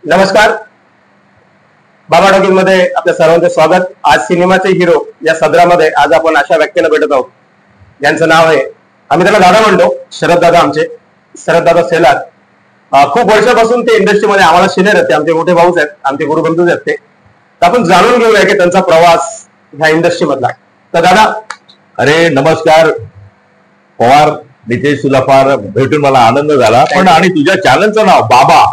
नमस्कार. बाबा टॉकीज मध्ये आपल्या सर्वांचं स्वागत. आज सिनेमाचे हिरो या सदरामध्ये आज आपण अशा व्यक्तीला भेटत आहोत ज्यांचं नाव आहे, आम्ही त्याला दादा म्हणतो, शरद दादा. आमचे शरद दादा सेलार खूप वर्षापासून ते इंडस्ट्रीमध्ये आम्हाला सिनियर आहेत, आमचे मोठे भाऊच आहेत, आमचे गुरुबंधूच आहेत ते. तर आपण जाणून घेऊया की त्यांचा प्रवास ह्या इंडस्ट्री मधला. तर दादा, अरे नमस्कार पवार नितेश, तुला फार भेटून मला आनंद झाला. पण आणि तुझ्या चॅनलचं नाव बाबा,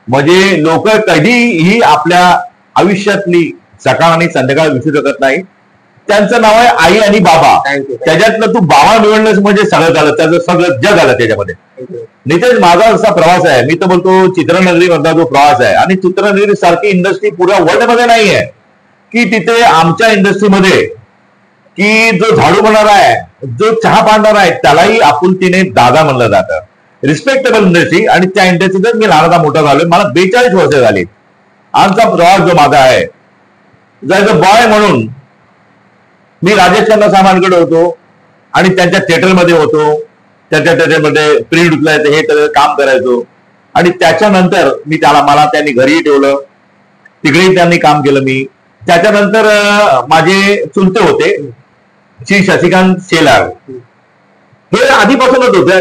म्हणजे लोक कधीही आपल्या आयुष्यातली सकाळ आणि संध्याकाळ विसरू शकत नाही. त्यांचं नाव आहे आई आणि बाबा. त्याच्यातलं तू बाबा निवडलंस म्हणजे सगळं झालं, त्याचं सगळं जग आलं त्याच्यामध्ये. नितेश, माझा असा प्रवास आहे, मी तर बोलतो चित्रनगरी मधला जो प्रवास आहे, आणि चित्रनगरी सारखी इंडस्ट्री पुऱ्या वर्ल्ड मध्ये नाही आहे की तिथे आमच्या इंडस्ट्रीमध्ये की जो झाडू बनवणार आहे, जो चहा पाडणार आहे, त्यालाही आपुलकीने दादा म्हणलं जातं. रिस्पेक्टेबल इंडस्ट्री, आणि त्या इंडस्ट्रीतच मी लहानदा मोठा झालोय. मला 42 वर्ष झाली. आमचा प्रवास जो माझा आहे, जर बॉय म्हणून मी राजेश खन्ना साहेबांकडे होतो आणि त्यांच्या थिएटरमध्ये होतो. त्यांच्या थिएटरमध्ये प्रिंट उचलायचं, हे काम करायचो. आणि त्याच्यानंतर मला त्यांनी घरीही ठेवलं, तिकडेही त्यांनी काम केलं मी. त्याच्यानंतर माझे चुलते होते श्री शशिकांत सेलार, हे आधीपासूनच होते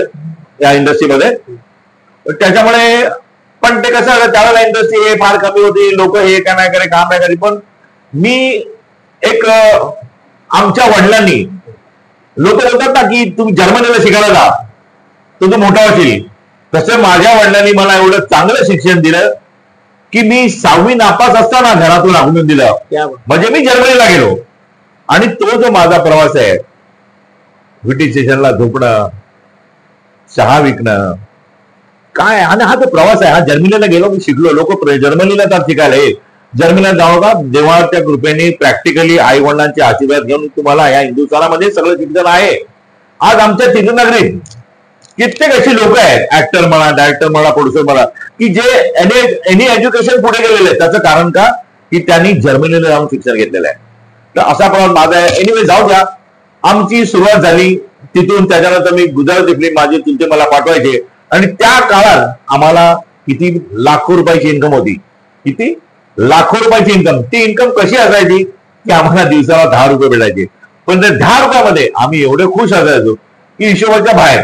या इंडस्ट्रीमध्ये. त्याच्यामुळे पण ते कसं, त्यावेळेला इंडस्ट्री हे फार कमी होती, लोक हे काय नाही करे, काम नाही करी. पण मी एक आमच्या वडिलांनी, लोक बोलतात ना की तुम्ही जर्मनीला शिकायला जा तर तू मोठा होशील, तसं माझ्या वडिलांनी मला एवढं चांगलं शिक्षण दिलं की मी 6वी नापास असताना घरातून हाकलून दिलं, म्हणजे मी जर्मनीला गेलो. आणि तो जो माझा प्रवास आहे, ब्रिटिश स्टेशनला झोपणं, चहा विकणं, काय, आणि हा जो प्रवास आहे, हा जर्मनीला गेलो, मी शिकलो. लोक जर्मनीला जात शिकायला, जर्मनीला जाऊ का, देवाच्या कृपेने प्रॅक्टिकली आई वडिलांचे आशीर्वाद घेऊन तुम्हाला या हिंदुस्थानामध्ये सगळं शिक्षण आहे. आज आमच्या चित्रनगरीत कित्येक अशी लोक आहेत, ऍक्टर म्हणा, डायरेक्टर म्हणा, प्रोड्युसर म्हणा, की जे एनी एज्युकेशन पुढे गेलेले आहेत. त्याचं कारण का, की त्यांनी जर्मनीला जाऊन शिक्षण घेतलेलं आहे. तर असा प्रवास माझा आहे. एनिवे, जाऊ द्या. आमची सुरुवात झाली तिथून. त्याच्यानंतर मी गुजराती फिल्म, माझे तुमचे मला पाठवायचे, आणि त्या काळात आम्हाला किती लाखो रुपयाची इन्कम होती. किती लाखो रुपयाची इन्कम. ती इन्कम कशी असायची की आम्हाला दिवसाला 10 रुपये भेटायचे. पण त्या 10 रुपयामध्ये आम्ही एवढे खुश असायचो की हिशोबाच्या बाहेर.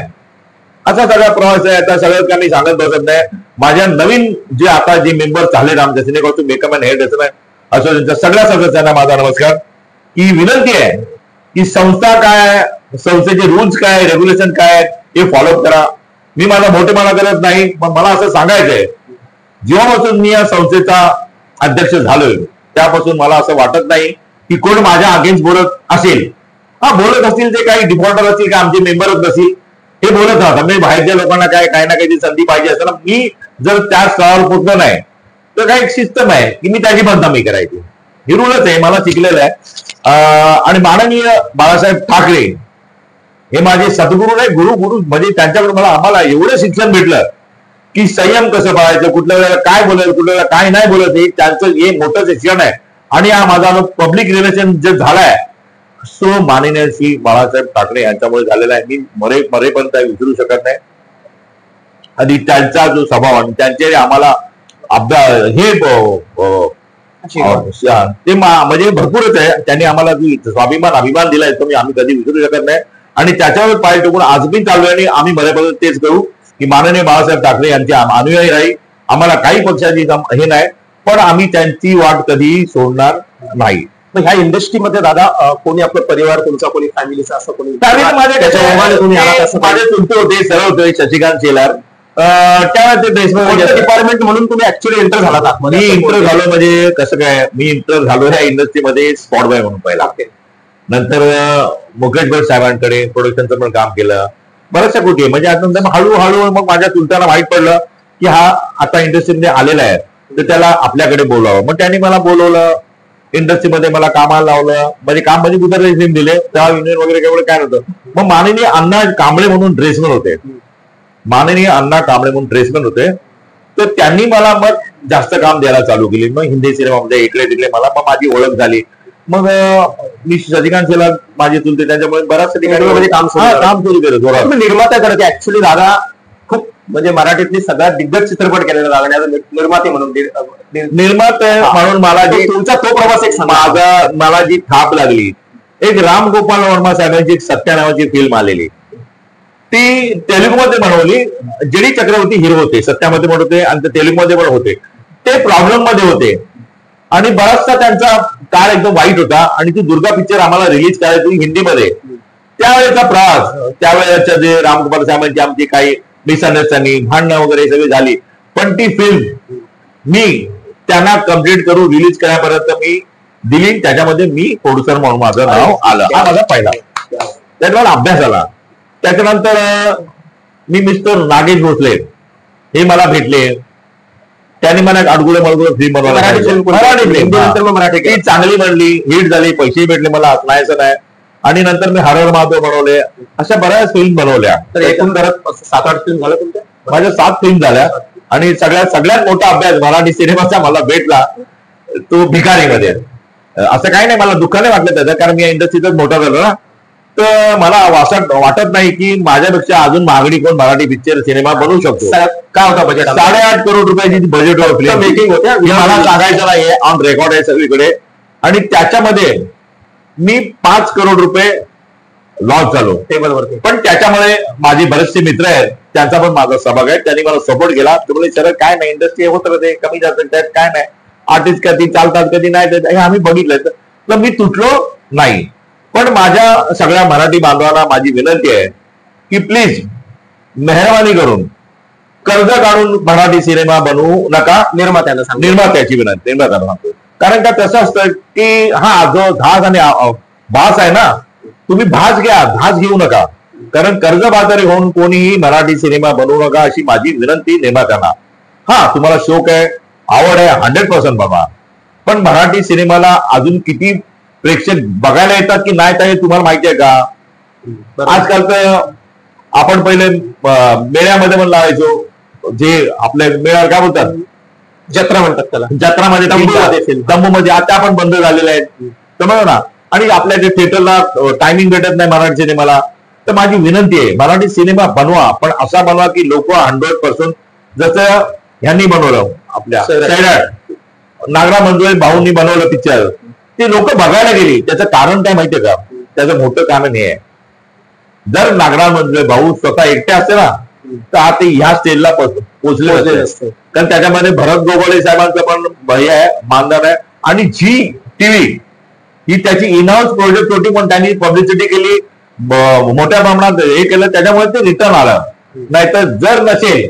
असा सगळा प्रवास आहे. आता सगळं काही सांगत बसत नाही. माझ्या नवीन जे आता जे मेंबर झालेत आमच्या सिनेकॉस्ट मेकअप अँड हेअर ड्रेसर असोसिएशनच्या सगळ्या सदस्यांना माझा नमस्कार. ही विनंती आहे की संस्था काय, संस्थेचे रूल्स काय, रेग्युलेशन काय, हे फॉलोअप करा. मी माझा मोठेपणा करत नाही, पण मला असं सांगायचंय, जेव्हापासून मी या संस्थेचा अध्यक्ष झालोय त्यापासून मला असं वाटत नाही की कोण माझ्या अगेन्स्ट बोलत असेल. हा, बोलत असतील ते काही डिफॉल्टर असतील, का आमचे मेंबरच नसतील, हे बोलत राहतात. म्हणजे बाहेरच्या लोकांना काय काही ना काही संधी पाहिजे असताना मी जर त्या स्तरावर पोचलो नाही तर काही एक सिस्टम आहे की मी त्याची बदनामी करायची. ही रूलच आहे, मला शिकलेलं आहे. आणि माननीय बाळासाहेब ठाकरे हे माझे सद्गुरू नाही, गुरु म्हणजे त्यांच्याकडे आम्हाला एवढं शिक्षण भेटलं की संयम कसं पाळायचं, कुठल्या वेळेला काय बोलायचं, कुठल्या वेळेला काय नाही बोलायचं, हे त्यांचं हे मोठं शिक्षण आहे. आणि हा माझा पब्लिक रिलेशन जे झालाय, सो माननीय श्री बाळासाहेब ठाकरे यांच्यामुळे झालेला आहे. मी मरेपर्यंत विसरू शकत नाही. आणि त्यांचा जो स्वभाव आणि त्यांचे आम्हाला हे ते म्हणजे भरपूरच आहे. त्यांनी आम्हाला अभिमान दिलाय तो आम्ही कधी विसरू शकत नाही. आणि त्याच्यावर पाय टोकून आज पण चालू आहे, आणि आम्ही बऱ्यापर्यंत तेच करू की माननीय बाळासाहेब ठाकरे यांचे अनुयायी राहील. आम्हाला काही पक्षाची हे नाही, पण आम्ही त्यांची वाट कधीही सोडणार नाही. ह्या इंडस्ट्रीमध्ये दादा कोणी आपलं परिवार तुमचा, कोणी फॅमिलीचा, असं कोणी माझे चुलते होते, सरळ होते, शशिकांत सेलार. त्या डिपार्टमेंट म्हणून तुम्ही ऍक्च्युअली एंटर झाला. मी एंटर झालो म्हणजे कसं काय, मी एंटर झालो ह्या इंडस्ट्रीमध्ये स्पॉट बॉय म्हणून पहिला. नंतर मुकेश भट साहेबांकडे प्रोडक्शनचं पण काम केलं, बऱ्याचशा गोष्टी. म्हणजे नंतर हळूहळू मग माझ्या चुलत्याला माहित पडलं की हा आता इंडस्ट्रीमध्ये आलेला आहे, तर त्याला आपल्याकडे बोलावं. मग त्यांनी मला बोलवलं, इंडस्ट्रीमध्ये मला कामाला लावलं. म्हणजे काम म्हणजे कुठे रेझिम दिले, तेव्हा युनियन वगैरे केवढं काय नव्हतं. मग माननीय अण्णा कांबळे म्हणून ड्रेसमॅन होते, तर त्यांनी मला मग जास्त काम द्यायला चालू केली. मग हिंदी सिनेमामध्ये इकडे तिकडे मला मग माझी ओळख झाली. मग मी शशिकांत सेलार माझे चुलते, त्यांच्यामुळे बऱ्याचशा ठिकाणी काम सुरू केलं. निर्माता करते ऍक्च्युअली दादा खूप म्हणजे मराठीतली सगळ्यात दिग्गज चित्रपट केलेला दादा निर्माते म्हणून निर्माते म्हणून मला जी तुमचा तो प्रवास एक मला जी थाप लागली, एक राम गोपाल वर्मा साहेबांची एक सत्या नावाची फिल्म आलेली, ती तेलुगूमध्ये बनवली. जेडी चक्रवर्ती हिरो होते, सत्यामध्ये पण होते आणि तेलुगूमध्ये पण होते. ते प्रॉब्लेम मध्ये होते आणि बराचसा त्यांचा काळ एकदम वाईट होता आणि ती दुर्गा पिक्चर आम्हाला रिलीज करायची हिंदीमध्ये. त्यावेळेचा प्रवास, त्यावेळेच्या जे रामगोपाल साहेबांची आमची काही मिसअंडरस्टँडिंग, भांडणं वगैरे सगळी झाली, पण ती फिल्म मी त्यांना कम्प्लीट करून रिलीज करायपर्यंत मी दिली. त्याच्यामध्ये मी प्रोड्युसर म्हणून माझं नाव आलं. हा माझा पहिला. त्यात मला अभ्यास आला. त्याच्यानंतर मी मिस्टर नागेश भोसले हे मला भेटले. त्यांनी मला अडगुळे मळगुळे फिल्म बनवली. मराठी ती चांगली बनली, हिट झाली, पैसे भेटले मला, असं नाही. आणि नंतर मी हरहर महादेव बनवले. अशा बऱ्याच फिल्म बनवल्या. तर एकूण 7-8 फिल्म झाल्या तुमच्या? माझ्या 7 फिल्म झाल्या. आणि सगळ्यात मोठा अभ्यास मराठी सिनेमाचा मला भेटला तो भिकारीमध्ये. असं काही नाही, मला दुःख नाही वाटलं त्याचं, कारण मी या इंडस्ट्रीतच मोठा झालो ना. तर मला वाटत नाही की माझ्यापेक्षा अजून महागडी कोण मराठी पिक्चर सिनेमा बनवू शकतो. काय होता बजेट? 8.5 करोड रुपयाची बजेटवर फिल्म मेकिंग होत्या. मला सांगायचं नाहीये, ऑन रेकॉर्ड आहे सगळीकडे. आणि त्याच्यामध्ये मी 5 करोड रुपये लॉस झालो टेबलवरती. पण त्याच्यामध्ये माझे बरेचसे मित्र आहेत, त्यांचा पण माझा सहभाग आहे. त्यांनी मला सपोर्ट केला. तुम्ही सर काय नाही, इंडस्ट्री होत राहते, कमी जास्त त्यात काय नाही, आर्टिस्ट कधी चालतात कधी नाही, हे आम्ही बघितलंय. तर मी तुटलो नाही. पण माझ्या सगळ्या मराठी बांधवांना माझी विनंती आहे की प्लीज मेहरबानी करून कर्ज काढून मराठी सिनेमा बनवू नका. निर्मात्याची विनंती, निर्मात्याला सांगतो. कारण का कसं असतं की हा जो धास आणि भास आहे ना, तुम्ही भास घ्या, धास घेऊ नका. कारण कर्जबाजारी होऊन कोणीही मराठी सिनेमा बनवू नका अशी माझी विनंती निर्मात्यांना. हा तुम्हाला शौक आहे, आवड आहे, 100% बघा. पण मराठी सिनेमाला अजून किती प्रेक्षक बघायला येतात की नाही हे तुम्हाला माहिती आहे का? आजकाल तर आपण पहिले मेळ्यामध्ये पण लावायचो, जे आपल्या मेळ्यावर काय बोलतात, जत्रा म्हणतात त्याला, जत्रामध्ये तंबूमध्ये. आता आपण बंद झालेले आहेत समजा ना. आणि आपल्या जे थिएटरला टायमिंग भेटत नाही मराठी सिनेमाला. तर माझी विनंती आहे, मराठी सिनेमा बनवा, पण असा बनवा की लोक 100% जसं ह्यांनी बनवलं आपल्या सैराट, नागरा मंजुळे भाऊंनी बनवलं पिक्चर, ते लोक बघायला गेली. त्याचं कारण काय माहितीये का? त्याचं मोठं कारण हे आहे, जर नागरा मंजुळे भाऊ स्वतः एकटे असते ना तर आता ह्या स्टेजला पोहोचले असते. कारण त्याच्यामध्ये भरत गोगोळे साहेबांचं पण भय आहे, मानधन आहे. आणि झी टीव्ही ही त्याची इनहाऊस प्रोजेक्ट होती, पण त्यांनी पब्लिसिटी केली, मोठ्या प्रमाणात हे केलं, त्याच्यामुळे ते रिटर्न आलं. नाहीतर जर नसेल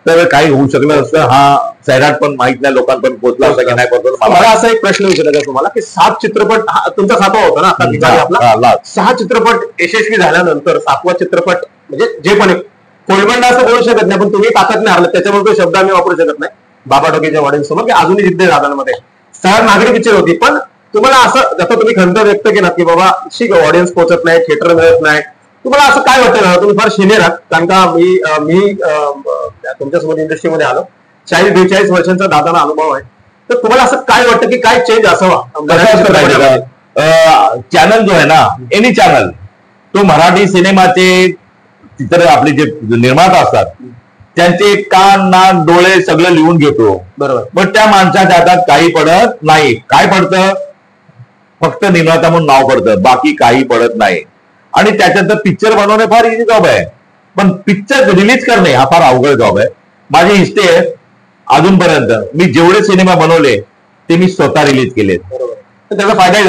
तर काही होऊ शकलं असतं. हा सैराट पण माहित नाही लोकांपर्यंत पोहोचला असं की नाही पोहोचला. मला असा एक प्रश्न विचारायचा तुम्हाला की 7 चित्रपट, तुमचा 7वा होता ना आपला, 6 चित्रपट यशस्वी झाल्यानंतर 7वा चित्रपट म्हणजे जे पण कोलमंडा असं बोलू शकत नाही, पण तुम्ही ताकद नाही हरलं, त्याच्यामुळे तो शब्द आम्ही वापरू शकत नाही बाबा डोकेच्या वाड्यांसमोर की अजूनही जिद्द दादांमध्ये. सहर नागरी पिक्चर होती, पण तुम्हाला असं जसं तुम्ही खंत व्यक्त केला की बाबा शिक ऑडियन्स पोहोचत नाही, थिएटर मिळत नाही, तुम्हाला असं काय वाटतं ना? तुम्ही फार सिनियर आहात, कारण का मी तुमच्यासोबत इंडस्ट्रीमध्ये आलो, 40-42 वर्षांचा दादाला अनुभव आहे. तर तुम्हाला असं काय वाटतं की काय चेंज असावा? चॅनल जो आहे ना, एनी चॅनल, तो मराठी सिनेमाचे चित्र आपले जे निर्माता असतात त्यांचे कान, नाक, डोळे सगळं लिहून घेतो. बरोबर. पण त्या माणसाच्या हातात काही पडत नाही. काय पडतं? फक्त निर्माता म्हणून नाव पडतं, बाकी काही पडत नाही. आणि त्याच्यात पिक्चर बनवणे फार इझी जॉब आहे, पण पिक्चर रिलीज करणे हा फार अवघड जॉब आहे. माझी हिस्ट्री आहे, अजूनपर्यंत मी जेवढे सिनेमा बनवले ते मी स्वतः रिलीज केले, त्याचा फायदाही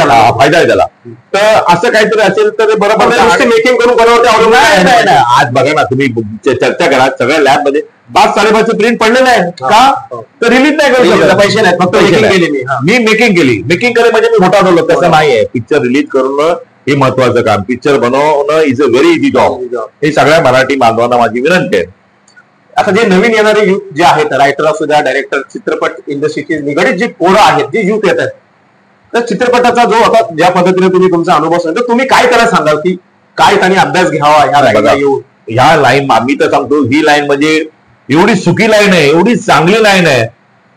झाला. तर असं काहीतरी असेल तर बरोबर मेकिंग करून बनवते. आज बघा ना, तुम्ही चर्चा करा, सगळ्या लॅब मध्ये 5-5.5 प्रिंट पडलेलं आहे का? तर रिलीज नाही करू शकत, पैसे नाही, फक्त मेकिंग केली. मी मेकिंग केली म्हणजे मी मोठा झालो. तसं नाहीये. पिक्चर रिलीज करणं हे महत्वाचं काम. पिक्चर बनवणं is a very easy job. हे सगळ्या मराठी बांधवांना माझी विनंती आहे. आता जे नवीन येणारे युथ जे आहेत, रायटर असू द्या, डायरेक्टर, चित्रपट इंडस्ट्रीची निगडीत जी पोरं आहेत, जे युथ येत आहेत, तर चित्रपटाचा जो आता ज्या पद्धतीने तुम्ही तुमचा अनुभव सांगा, तर तुम्ही काय त्याला सांगाल की काय त्यांनी अभ्यास घ्यावा ह्या लाईन? आम्ही तर सांगतो, ही लाईन म्हणजे एवढी सुखी लाईन आहे, एवढी चांगली लाईन आहे,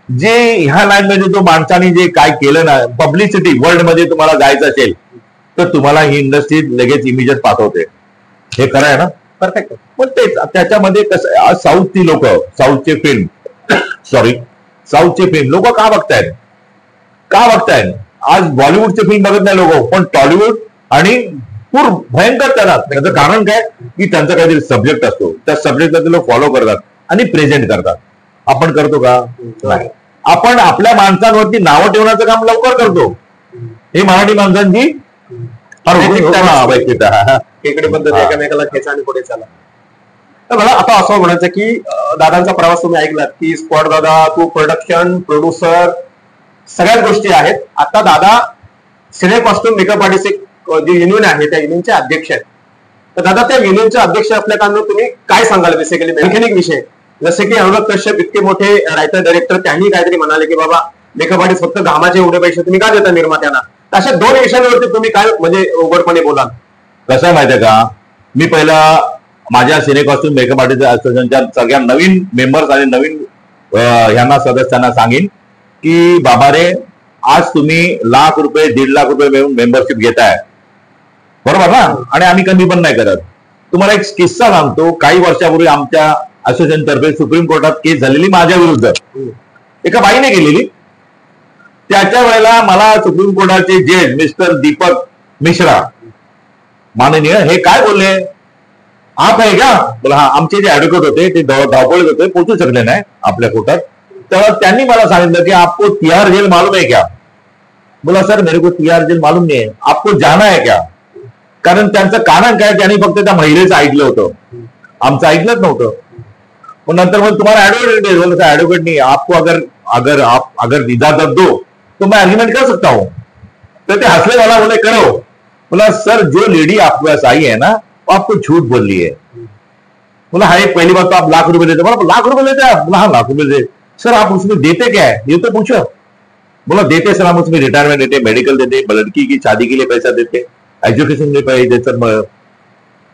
जे ह्या लाईन मध्ये जो माणसाने जे काय केलं ना, पब्लिसिटी वर्ल्ड मध्ये तुम्हाला जायचं असेल तर तुम्हाला ही इंडस्ट्री लगेच इमिजिएट पाठवते. हे खरं आहे ना? परफेक्ट. पण तेच त्याच्यामध्ये कसं आज साऊथची लोक साऊथचे फिल्म लोक का बघतायत आज बॉलिवूडचे फिल्म बघत नाही लोक, पण टॉलिवूड आणि पूर भयंकर करतात. त्याचं कारण काय की त्यांचा काहीतरी सब्जेक्ट असतो, त्या सब्जेक्टला ते लोक फॉलो करतात आणि प्रेझेंट करतात. आपण करतो का? नाही. आपण आपल्या माणसांवरती नावं ठेवण्याचं काम लवकर करतो. हे मराठी माणसांची इकडे पद्धत एकमेकाला खेचा आणि पुढे चाला. तर मला आता असं म्हणायचं की दादांचा प्रवास तुम्ही ऐकलात की स्पॉट दादा, तू प्रोडक्शन, प्रोड्युसर सगळ्याच गोष्टी आहेत. आता दादा सिने कॉस्ट्युम मेकअप आर्टिस्ट जे युनियन आहे त्या युनियनचे अध्यक्ष आहेत. तर दादा त्या युनियनचे अध्यक्ष असल्या कारण तुम्ही काय सांगाल बेसिकली मेकॅनिक विषय, जसे की अनुराग कश्यप इतके मोठे रायटर डायरेक्टर त्यांनी काहीतरी म्हणाले की बाबा मेकअप आर्टिस्ट फक्त घामाचे एवढे पैसे तुम्ही का देता निर्मात्यांना. अशा 2 विषयांवरती तुम्ही काय म्हणजे उघडपणे बोलाल? कसं माहितीये का, मी पहिला माझ्या सिने कॉस्ट्युम मेकअप आर्टिस्ट असोसिएशनच्या सगळ्या नवीन मेंबर्स आणि नवीन ह्यांना सदस्यांना सांगेन की बाबा रे, आज तुम्ही लाख रुपये 1.5 लाख रुपये मिळून मेंबरशिप घेताय, बरोबर ना, आणि आम्ही कमी पण नाही करत. तुम्हाला एक किस्सा सांगतो. काही वर्षापूर्वी आमच्या असोसिएशन तर्फे सुप्रीम कोर्टात केस झालेली माझ्या विरुद्ध, एका बाईने केलेली. त्याच्या वेळेला मला सुप्रीम कोर्टाचे जज मिस्टर दीपक मिश्रा माननीय हे काय बोलले, आप आहे का? बोला हा. आमचे जे ऍडव्होकेट होते ते धावपळीत होते, पोहोचू शकले नाही आपल्या कोर्टात. तेव्हा त्यांनी मला सांगितलं की आपको तिहार जेल मालूम है क्या? बोला सर मेरे को तिहार जेल मालूम नाही है, आपको जाना है क्या? कारण त्यांचं कारण काय, त्यांनी फक्त त्या महिलेचं ऐकलं होतं, आमचं ऐकलंच नव्हतं. मग नंतर मग तुम्हाला ऍडव्होकेट ऍडव्होकेट नाही, आपको अगर इजाजत दो तो मैं आर्ग्यूमेंट कर सकता हूं. तर ते हंसले वाला बोले करो. बोला सर जो लेडी आपके पास आई है ना वो आपको झूठ बोल रही है. बोला हाँ, पहली बात तो आप लाख रुपए देते. बोला लाख रुपए लेते आप? बोला हाँ लाख रुपए दे. सर आप उसमें देते क्या है ये तो पूछो. बोला देते सर हम उसमें रिटायरमेंट देते, मेडिकल देते, लड़की की शादी के लिए पैसा देते, एजुकेशन के लिए पैसे देते सर.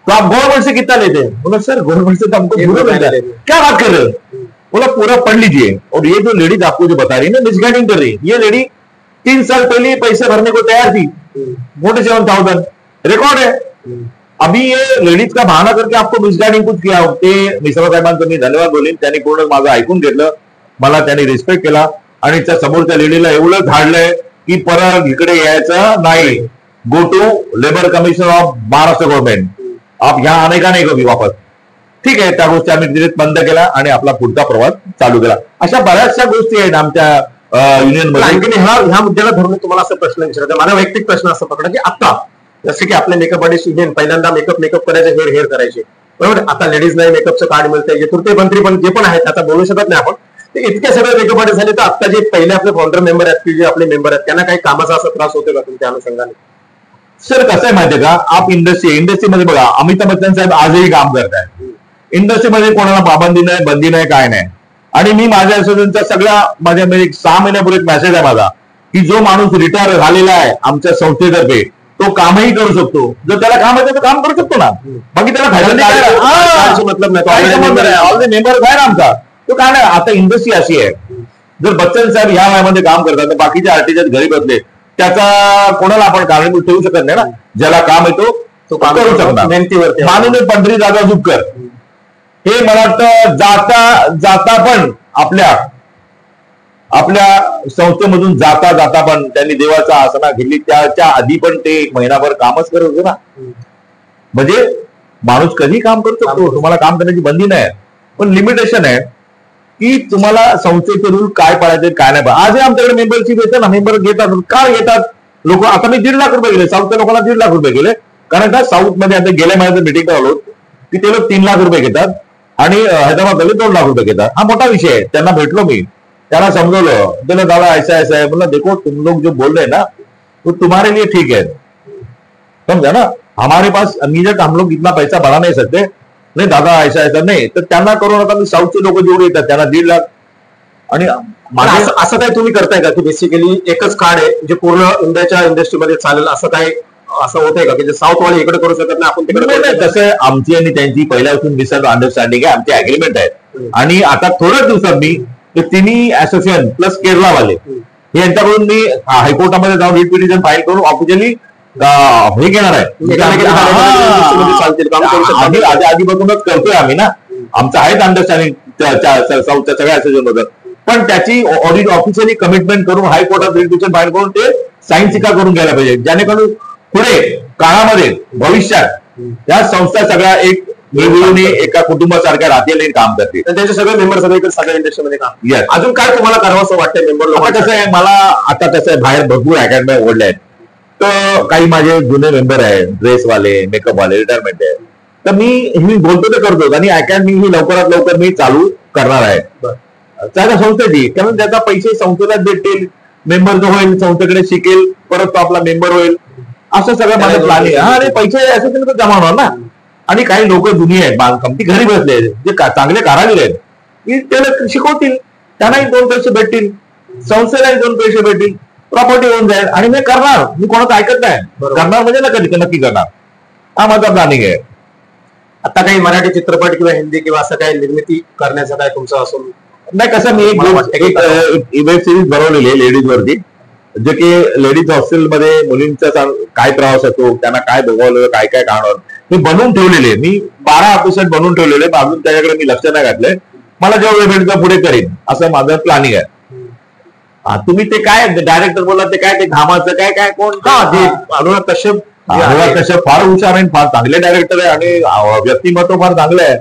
तो आप गवर्नमेंट से कितना लेते? बोला सर गवर्नमेंट से तो हमको क्या बात कर रहे हो? बोला पूरा पढ़ लीजिए. और ये जो लेडीज आपको जो बता रही है ना मिसगाइडिंग कर रही है, ये लेडी 3 साल पहले पैसे भरने को तैयार थी, 47,000 रिकॉर्ड है. अभी ये लेडीज का बहाना करके आपको मिसगाइडिंग कुछ किया. ते मिश्रा साहेबांचं मी धन्यवाद बोलेन, त्यांनी पूर्ण माझं ऐकून घेतलं, मला त्यांनी रिस्पेक्ट केला आणि त्या समोरच्या लेडीला एवढं धाडलंय की परत इकडे यायचं नाही. Go to labour commission of Maharashtra government, आप यहाँ आने का नाही कभी वापस. ठीक आहे, त्या गोष्टी आम्ही तिथे बंद केला आणि आपला पुढचा प्रवास चालू केला. अशा बऱ्याचशा गोष्टी आहेत आमच्या युनियन मध्ये. ह्या मुद्द्याला धरून तुम्हाला असा प्रश्न विचारायचा, माझा वैयक्तिक प्रश्न असं पकडा की आता जसे की आपले मेकअप आर्टिस्ट युनियन पहिल्यांदा मेकअप करायचे, हेअर करायचे, बरोबर. आता लेडीज नाही मेकअपचं कार्ड मिळतंय, चतुर्थी मंत्री पण जे पण आहेत आता बोलू शकत नाही आपण. ते इतके सगळे मेकअप आर्टिस्ट झाले, तर आता जे पहिले आपले फाउंडर मेंबर आहेत की जे आपले मेंबर आहेत त्यांना काही कामाचा असा त्रास होतो का तुमच्या अनुषंगाने? सर कसं आहे माहितीये का, आप इंडस्ट्रीमध्ये बघा, अमिताभ बच्चन साहेब आजही काम करतायत. इंडस्ट्रीमध्ये कोणाला पाबंदी नाही, बंदी नाही, काय नाही. आणि मी माझ्या असोसिएशनच्या सगळ्या माझ्या 6 महिन्यापूर्वी एक मेसेज आहे माझा की जो माणूस रिटायर झालेला आहे आमच्या संस्थेतर्फे तो कामही करू शकतो. जर त्याला काम आहे तर काम करू शकतो ना, बाकी त्याला मतलब नाही. ऑल द मेंबर आहे ना आमचा, तो काय नाही. आता इंडस्ट्री अशी आहे, जर बच्चन साहेब ह्या वयामध्ये काम करतात तर बाकीचे आर्टिस्ट घरी बसले, त्याचा कोणाला आपण कारणीभूत ठेवू शकत नाही ना. ज्याला काम येतो तो काम करू शकणार. मेहनतीवरती माननीय पंढरी दादा झुपकर हे मला वाटतं जाता पण आपल्या संस्थेमधून जाता पण त्यांनी देवाचा आसना घेतली. त्याच्या आधी पण ते 1 महिनाभर कामच करत होते ना. म्हणजे माणूस कधी काम करू शकतो, तुम्हाला काम करण्याची बंदी नाही, पण लिमिटेशन आहे की तुम्हाला संस्थेचे रूल काय पाळायचे काय नाही. आजही आमच्याकडे मेंबरशिप येतं ना, मेंबर घेतात. का घेतात लोक? आता मी 1.5 लाख रुपये गेले, साऊथच्या लोकांना 1.5 लाख रुपये गेले. कारण का साऊथ मध्ये आता गेल्या महिन्यात मीटिंग आलो की ते लोक 3 लाख रुपये घेतात आणि हैदराबादमध्ये 2 लाख रुपये घेतात. हा मोठा विषय आहे. त्यांना भेटलो मी, त्यांना समजवलं, त्याला दादा ऐसा है. बोला देखो तुम लोग जो बोल रहे हैं ना तो तुम्हारे लिए ठीक है, समझा ना. हमारे पास इमीडिएट हम लोग इतना पैसा बढ़ा नहीं सकते. नाही दादा ऐसा नाही. तर त्यांना करून आता मी साऊथचे लोक जेवढे येतात त्यांना 1.5 लाख. आणि असं काही तुम्ही करताय का की बेसिकली एकच कार्ड आहे जे पूर्ण इंडियाच्या इंडस्ट्रीमध्ये चालेल, असं काय असं होतंय का की जे साऊथ वाले इकडे करू शकत नाही आपण तिकडे? नाही, तसं आमची आणि त्यांची पहिल्यापासून मिसअंडरस्टँडिंग अंडरस्टँडिंग आहे, आमचे अग्रीमेंट आहे. आणि आता थोड्याच दिवसात मी तिन्ही असोसिएशन प्लस केरळावाले यांच्याकडून मी हायकोर्टामध्ये जाऊन रिट पिटिशन फाईल करून ऑफिशियली हे घेणार आहे आधीपासूनच करतोय आम्ही ना, आमचं आहेत अंडरस्टँडिंग साऊथच्या सगळ्या असोसिएशन बद्दल, पण त्याची ऑफिशियली कमिटमेंट करून हायकोर्टात रिक्वेशन फाईल करून ते साईन शिका करून घ्यायला पाहिजे, जेणेकरून पुढे काळामध्ये भविष्यात त्या संस्था सगळ्या एक मिळून एका कुटुंबासारख्या राहतील काम करतील. त्यांचे सगळे मेंबर सगळ्या इंडस्ट्रीमध्ये काम. अजून काय तुम्हाला करावं असं वाटतंय मेंबर लोक? कसं आहे, मला आता कसं आहे, बाहेर भरपूर अकॅडमी ओढल्या आहेत, तर काही माझे जुने मेंबर आहेत, ड्रेसवाले, मेकअपवाले, रिटायरमेंट आहे, तर मी बोलतो ते करतो. आणि अकॅडमी ही लवकरात लवकर मी चालू करणार आहे त्याच्या संस्थेची, कारण त्याचा पैसे संस्थेलाच भेटतील, मेंबर जो होईल संस्थेकडे शिकेल, परत तो आपला मेंबर होईल, असं सगळं माझं प्लॅन आहे. आणि पैसे असं तर जमा होणार ना. आणि काही लोक जुनी आहेत बांधकाम, ती घरी बसले जे चांगले कारागीर आहेत, की त्याला शिकवतील, त्यांनाही 2 पैसे भेटतील, संस्थेलाही 2 पैसे भेटतील, प्रॉपर्टी होऊन जाईल. आणि मी करणार, मी कोणाचं ऐकत नाही, करणार म्हणजे नक्की करणार, हा माझा प्लॅनिंग आहे. आता काही मराठी चित्रपट किंवा हिंदी किंवा असं काही निर्मिती करण्याचं काय तुमचं असून? नाही, कसं मी एक वेब सिरीज बनवलेली आहे लेडीज वरती, जे की लेडीज हॉस्टेलमध्ये मुलींचा काय त्रास होतो, त्यांना काय भोगवलं, काय काय काढणार मी बनवून ठेवलेले. मी 12 एपिसोड बनवून ठेवलेले, अजून त्याच्याकडे मी लक्ष नाही घातलंय. मला जेव्हा वेळ भेटतं पुढे करीन, असं माझं प्लॅनिंग आहे. तुम्ही ते काय डायरेक्टर बोला, ते काय ते घामाचं काय काय कोण अनुराग कश्यप फार हुशार आहे, फार चांगले डायरेक्टर आहे आणि व्यक्तिमत्व फार चांगलं आहे.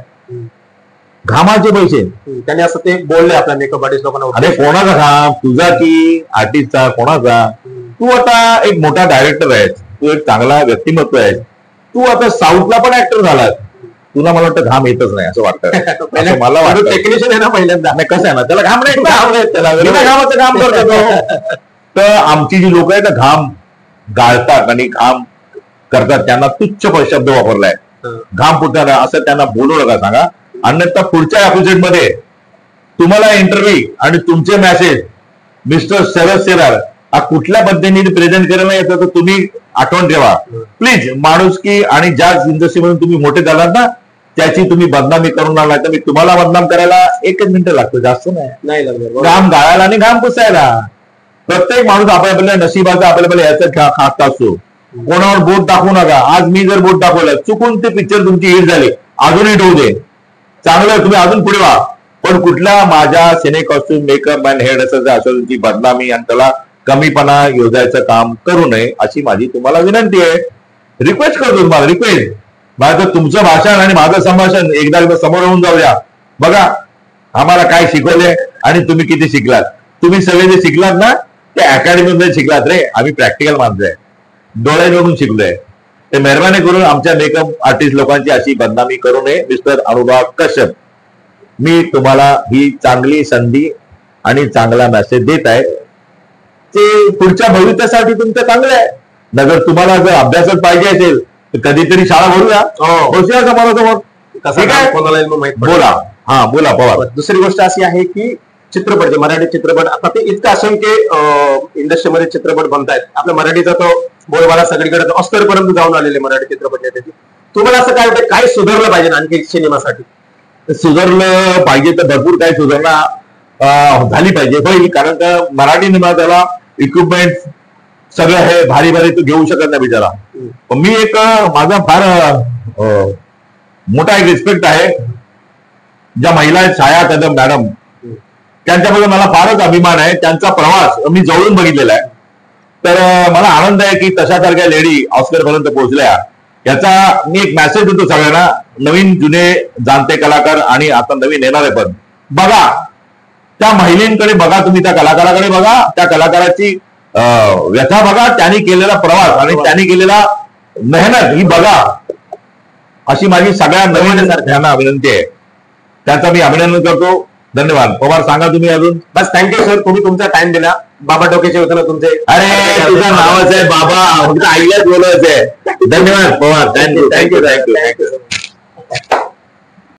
घामाचे पैसे त्यांनी असं ते बोलले आपल्या मेकअप आर्टिस्ट लोकांना. अरे कोणाचा घाम, तुझा की आर्टिस्टचा, कोणाचा? तू आता एक मोठा डायरेक्टर आहेस, तू एक चांगला व्यक्तिमत्व आहे, तू आता साऊथला पण ऍक्टर झालास, तुला मला वाटतं घाम येतच नाही असं वाटतं. मला वाटतं टेक्निशियन आहे ना पहिल्यांदा. नाही, कसं आहे ना, त्याला घाम नाही, त्याला घामाचं काम करतो. तर आमची जी लोक आहेत ना, घाम गाळतात आणि घाम करतात, त्यांना तुच्छ शब्द वापरलाय, घाम फुटणार असं त्यांना बोलू नका, सांगा. अन्यथा पुढच्या एपिसोडमध्ये तुम्हाला इंटरव्ह्यू आणि तुमचे मेसेज मिस्टर शरद शेलार हा कुठल्या पद्धतीने प्रेझेंट करायला येतं, तर तुम्ही आठवण ठेवा प्लीज. माणुसकी आणि ज्या इंडस्ट्रीमधून तुम्ही मोठे झालात ना, त्याची तुम्ही बदनामी करून आणला, तर मी तुम्हाला बदनाम करायला 1 मिनिट लागतो, जास्त नाही. घाम गाळायला आणि घाम पुसायला. प्रत्येक माणूस आपल्या नशिबाचा आपल्याला याचा खात असतो. कोणावर बोट दाखवू नका. आज मी जर बोट दाखवलं, चुकून ते पिक्चर तुमची हिट झाली, अजून हिट होऊ दे, चांगलं तुम्ही अजून पुढे व्हा, पण कुठल्या माझ्या cine costume makeup and hairdresser असेल तुमची बदनामी आणि त्याला कमीपणा योजायचं काम करू नये, अशी माझी तुम्हाला विनंती आहे. रिक्वेस्ट करतो तुम्हाला, रिक्वेस्ट. माझं तुमचं भाषण आणि माझं संभाषण एकदा समोर होऊन जाऊ द्या. बघा आम्हाला काय शिकवले आणि तुम्ही किती शिकलात. तुम्ही सगळे जे शिकलात ना, ते अकॅडमीमध्ये शिकलात रे, आम्ही प्रॅक्टिकल माणसं आहे, डोळ्यावरून शिकलोय. ते मेहरबानी करून आमच्या मेकअप आर्टिस्ट लोकांची अशी बदनामी करू नये. मिस्टर अनुराग कश्यप, मी तुम्हाला ही चांगली संधी आणि चांगला मेसेज देत आहे, ते पुढच्या भविष्यासाठी तुमचं चांगलं आहे. नगर तुम्हाला जर अभ्यासात पाहिजे असेल तर कधीतरी शाळा भरूया, बसूया समोरासमोर. बोला. हा बोला पवार. दुसरी गोष्ट अशी आहे की चित्रपट, जे मराठी चित्रपट, आता ते इतकं असंख्य इंडस्ट्रीमध्ये चित्रपट बनतायत, आपल्या मराठीचा तो बोलबाला सगळीकडे ऑस्कर पर्यंत जाऊन आलेले मराठी चित्रपट नेत्याची. तुम्हाला असं काय वाटतं, काय सुधारलं पाहिजे आणखी सिनेमासाठी? सुधारलं पाहिजे तर भरपूर काही सुधारणा झाली पाहिजे, होईल. कारण का मराठी निर्मात्याला इक्विपमेंट सगळं हे भारी भारी तू घेऊ शकत नाही बिचारा. पण मी एक माझा फार मोठा एक रिस्पेक्ट आहे ज्या महिला आहेत, छाया कदम मॅडम, त्यांच्याबद्दल मला फारच अभिमान आहे. त्यांचा प्रवास मी जवळून बघितलेला आहे. तर मला आनंद आहे की तशासारख्या लेडी ऑस्कर पर्यंत पोहोचल्या. याचा मी एक मेसेज देतो सगळ्यांना, नवीन जुने जाणते कलाकार आणि आता नवीन येणारे पण, बघा त्या महिलांकडे बघा, तुम्ही त्या कलाकाराकडे बघा, त्या कलाकाराची व्यथा बघा, त्यांनी केलेला प्रवास आणि त्यांनी केलेला मेहनत ही बघा, अशी माझी सगळ्या नवीन सारख्यांना विनंती आहे. त्याचा मी अभिनंदन करतो. धन्यवाद. पवार सांगा तुम्ही अजून. बस थँक्यू सर, तुम्ही तुमचा टाइम दिला. बाबा डोकेचे होते ना तुमचे. अरे तुझं नावच आहे बाबा, आईलाच बोलायचं आहे. धन्यवाद पवार. थँक्यू.